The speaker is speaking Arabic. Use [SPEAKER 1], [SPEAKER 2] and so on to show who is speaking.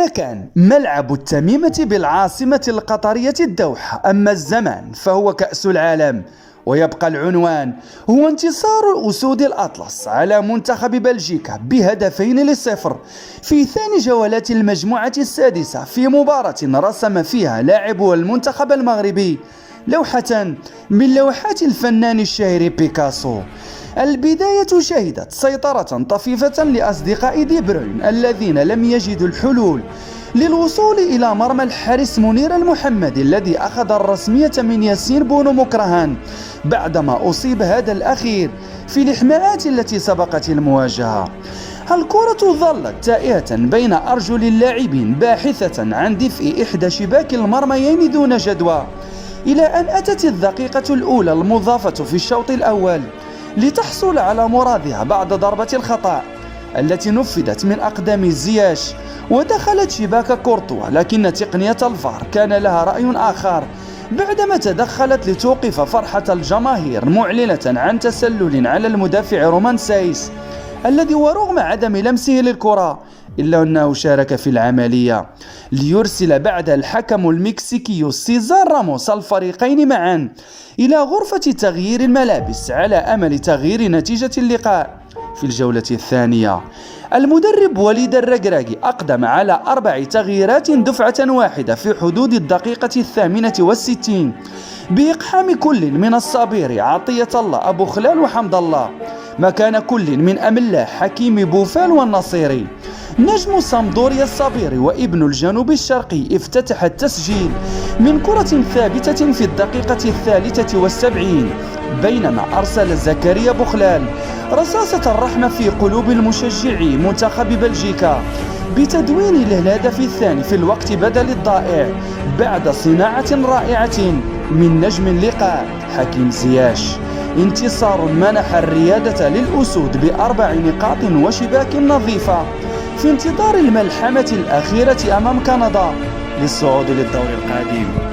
[SPEAKER 1] المكان ملعب التميمة بالعاصمة القطرية الدوحة، أما الزمان فهو كأس العالم. ويبقى العنوان هو انتصار الأسود الأطلس على منتخب بلجيكا ب2-0 في ثاني جولات المجموعة السادسة، في مباراة رسم فيها لاعبو المنتخب المغربي لوحة من لوحات الفنان الشهير بيكاسو. البداية شهدت سيطرة طفيفة لأصدقاء دي بروين الذين لم يجدوا الحلول للوصول إلى مرمى الحارس منير المحمدي الذي أخذ الرسمية من ياسين بونو مكرهان بعدما أصيب هذا الأخير في الإحماءات التي سبقت المواجهة. الكرة ظلت تائهة بين أرجل اللاعبين باحثة عن دفء إحدى شباك المرميين دون جدوى، إلى أن أتت الدقيقة الأولى المضافة في الشوط الأول لتحصل على مرادها بعد ضربة الخطأ التي نفذت من أقدام زياش ودخلت شباك كورتوا، لكن تقنية الفار كان لها رأي آخر بعدما تدخلت لتوقف فرحة الجماهير معلنة عن تسلل على المدافع رومان سايس الذي ورغم عدم لمسه للكرة إلا أنه شارك في العملية، ليرسل بعد الحكم المكسيكي سيزار راموس الفريقين معا إلى غرفة تغيير الملابس على أمل تغيير نتيجة اللقاء في الجولة الثانية. المدرب وليد الركراكي أقدم على 4 تغييرات دفعة واحدة في حدود الدقيقة 68 بإقحام كل من الصابيري عطية الله أبو خلال وحمد الله مكان كل من أملاح حكيم بوفال والنصيري. نجم سامدوريا الصابيري وابن الجنوب الشرقي افتتح التسجيل من كرة ثابتة في الدقيقة 73 بينما أرسل زكريا بوخلال رصاصة الرحمة في قلوب المشجعي منتخب بلجيكا بتدوين الهدف الثاني في الوقت بدل الضائع بعد صناعة رائعة من نجم اللقاء حكيم زياش. انتصار منح الريادة للأسود ب4 نقاط وشباك نظيفة في انتظار الملحمة الأخيرة أمام كندا للصعود للدور القادم.